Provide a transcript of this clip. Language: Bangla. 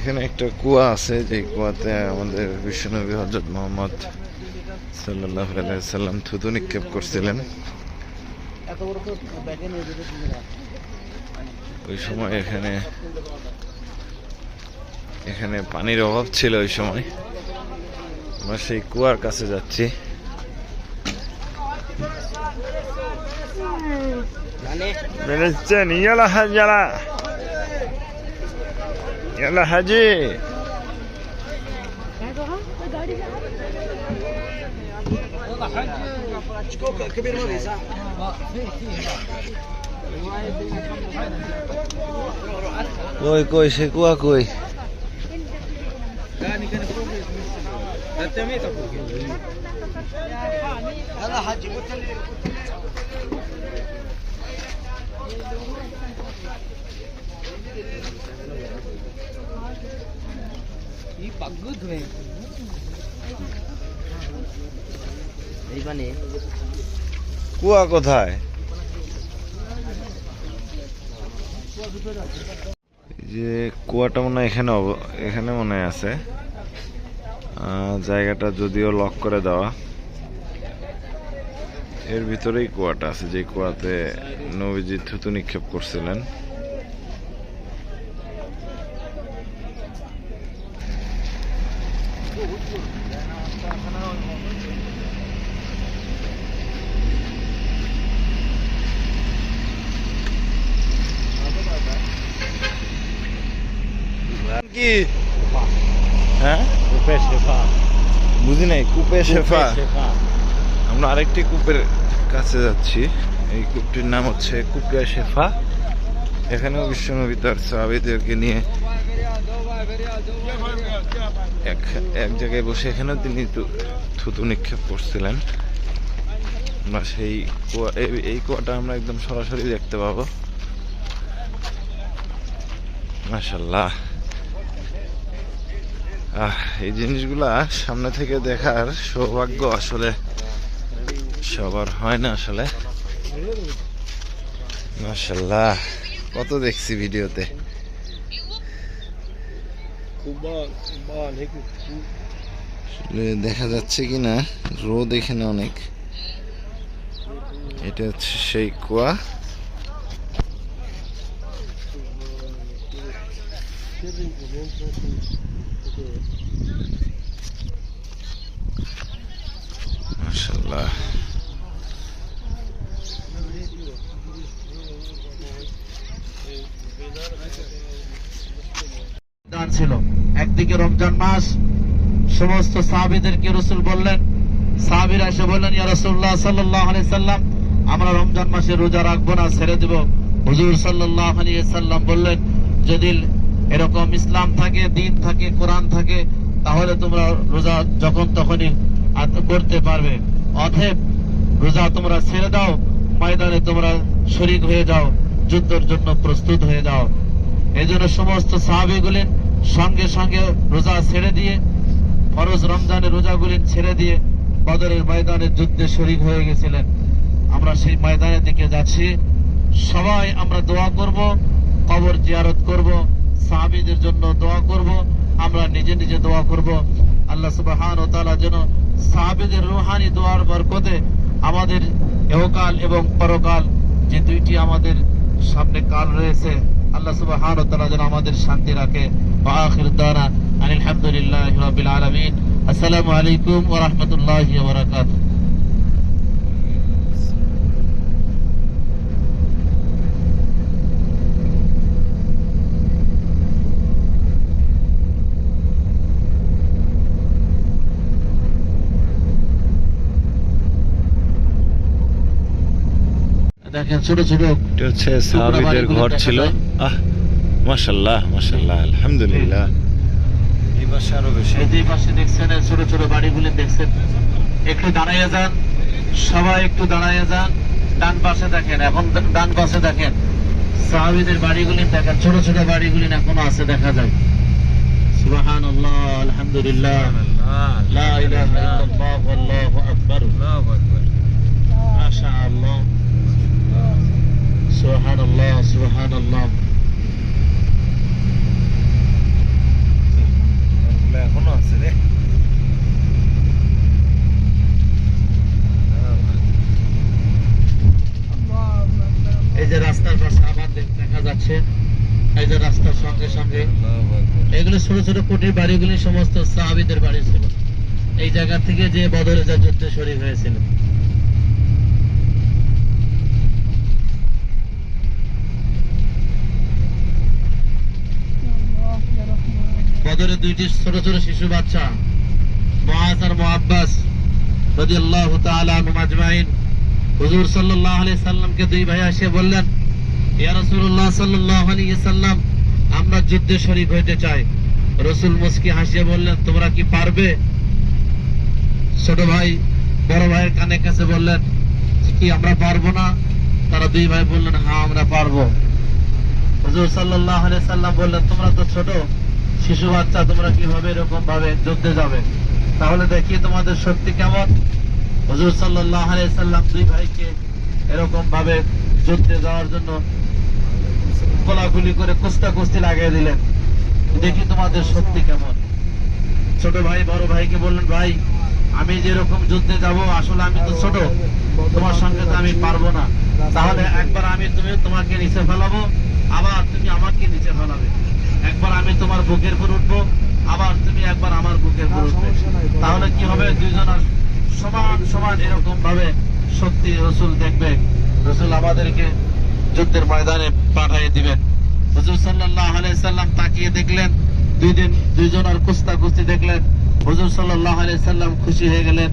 এখানে একটা কুয়া আছে, যে কুয়াতে আমাদের বিশ্বনবী হযরত মুহাম্মদ সাল্লাল্লাহু আলাইহি সাল্লাম থুতু নিক্ষেপ করছিলেন। ওই সময় এখানে পানির অভাব ছিল। ওই সময় আমরা সেই কুয়ার কাছে যাচ্ছি। يلا حجي كبير ما في صح؟ কই সে কুয়া কই? يلا حجي কুয়া কোথায়? যে কুয়াটা মনে হয় এখানে মনে হয় আছে। জায়গাটা যদিও লক করে দেওয়া, এর ভিতরেই কুয়াটা আছে, যে কুয়াতে নবীজি থুতু নিক্ষেপ করছিলেন। কি হ্যাঁ, বুঝি নাই। কূপে শেফা। আমরা আরেকটি কূপের কাছে যাচ্ছি। এই কূপটির নাম হচ্ছে কূপে শেফা। এখানেও বিশ্বনবী তার সাহাবীদেরকে নিয়ে এক জায়গায় বসে এখানেও তিনি থুতু নিক্ষেপ করছিলেন। আমরা সেই কুয়া, এই কুয়াটা আমরা একদম সরাসরি দেখতে পাবো। মাশাআল্লাহ, এই জিনিসগুলা সামনে থেকে দেখার সৌভাগ্য আসলে সবার হয় না আসলে। মাশাআল্লাহ, কত দেখছি ভিডিওতে। দেখা যাচ্ছে কিনা রোদ এখানে অনেক। এটা হচ্ছে সেই কুয়া। মাশাআল্লাহ, দান ছিল। একদিকে রমজান মাস, সমস্ত সাহাবীদেরকে রাসূল বললেন, সাহাবীরা এসে বললেন, ইয়া রাসূলুল্লাহ সাল্লাল্লাহু আলাইহি সাল্লাম, আমরা রমজান মাসে রোজা রাখবো না, ছেড়ে দেব। হুজুর সাল্লাল্লাহু আলাইহি সাল্লাম বললেন, যদি এরকম ইসলাম থাকে, দিন থাকে, কোরআন থাকে, তাহলে তোমরা রোজা যখন তখনই করতে পারবে। অতএব রোজা তোমরা ছেড়ে দাও, ময়দানে তোমরা শরীক হয়ে যাও, যুদ্ধের জন্য প্রস্তুত হয়ে যাও। এই জন্য সমস্ত সাহাবীগুলি সঙ্গে সঙ্গে রোজা ছেড়ে দিয়ে, ফরজ রমজানের রোজাগুলি ছেড়ে দিয়ে বদরের ময়দানে যুদ্ধে শরীক হয়ে গেছিলেন। আমরা সেই ময়দানের দিকে যাচ্ছি। সবাই আমরা দোয়া করব, কবর জিয়ারত করব, সাহাবীদের জন্য দোয়া করব, আমরা নিজে নিজে দোয়া করব। আল্লাহ সুবহানাহু ওয়া তাআলা যেন সাহাবীদের রূহানি দোয়ার বরকতে আমাদের ইহকাল এবং পরকাল, যে দুইটি আমাদের সামনে কাল রয়েছে, আল্লাহ সুবহানাহু ওয়া তাআলা যেন আমাদের শান্তি রাখে। ওয়া আখিরু দাওয়ানা আনিল হামদুলিল্লাহি রাব্বিল আলামিন। আসসালামু আলাইকুম ওয়া রাহমাতুল্লাহি ওয়া বারাকাতুহু। দেখেন ছোট ছোট, এটা হচ্ছে সাহাবীদের ঘর ছিল। মাশাআল্লাহ মাশাআল্লাহ, আলহামদুলিল্লাহ। এই পাশে আরো বেশি, এই পাশে দেখছেন ছোট ছোট বাড়িগুলি দেখছেন। একটু দাঁড়াইয়া যান, সবাই একটু দাঁড়াইয়া যান। ডান পাশে দেখেন, এখন ডান পাশে দেখেন সাহাবীদের বাড়িগুলি দেখেন, ছোট ছোট বাড়িগুলি এখনো আছে, দেখা যায়। সুবহানাল্লাহ, আলহামদুলিল্লাহ, লা ইলাহা ইল্লাল্লাহ, আল্লাহু আকবার, আল্লাহু আকবার, মাশাআল্লাহ, সুবহানাল্লাহ, সুবহানাল্লাহ। যাচ্ছে, এই যে রাস্তার সঙ্গে সঙ্গে এগুলো ছোট ছোট কুটির বাড়িগুলি সমস্ত সাহাবীদের বাড়ি ছিল। এই জায়গা থেকে যে বদরে যা যুদ্ধে শরীক হয়েছিল। বদরে দুইটি ছোট ছোট শিশু বাচ্চা মুআজ আর মুআব্বাস রাদিয়াল্লাহু তাআলা আনহুম আজমাইন হুজুর সাল্লাল্লাহু আলাইহি সাল্লামকে দুই ভাই এসে বললেন, ইয়া রাসূলুল্লাহ সাল্লাল্লাহু আলাইহি সাল্লাম, আমরা যুদ্ধে শরীক হইতে চাই। রাসূল মুস্কি হাসিয়ে বললেন, তোমরা কি পারবে? ছোট ভাই বড় ভাইয়ের কানে কাছে বললেন, কি আমরা পারবো না? তারা দুই ভাই বললেন, হ্যাঁ আমরা পারবো। হুজুর সাল্লাল্লাহু আলাইহি সাল্লাম বললেন, তোমরা তো ছোট শিশু বাচ্চা, তোমরা কিভাবে এরকম ভাবে যুদ্ধে যাবে? তাহলে দেখি তোমাদের শক্তি কেমন। হুজুর সাল্লাল্লাহু আলাইহি সাল্লাম দুই ভাইকে এরকম ভাবে যুদ্ধে যাওয়ার জন্য কোলাকুলি করে কুস্তি লাগিয়ে দিলেন, দেখি তোমাদের শক্তি কেমন। ছোট ভাই বড় ভাইকে বললেন, ভাই আমি যেরকম যুদ্ধে যাব, আসলে আমি তো ছোট, তোমার সঙ্গে তো আমি পারবো না। তাহলে একবার আমি তোমাকে নিচে ফেলাবো, আবার তুমি আমাকে নিচে ফেলাবে। একবার আমি তোমার বুকের উপর উঠবো, আবার তুমি একবার আমার বুকের উপর উঠবে। তাহলে কি হবে? দুইজনের সমান সমান এরকম ভাবে শক্তি রসুল দেখবে। রসুল আমাদেরকে যুদ্ধের ময়দানে পাঠিয়ে দিবেন। হুজুর সাল্লাল্লাহু আলাইহি সাল্লাম তাকিয়ে দেখলেন, দুইজনের কুস্তি দেখলেন। হুজুর সাল্লাল্লাহু আলাইহি সাল্লাম খুশি হয়ে গেলেন।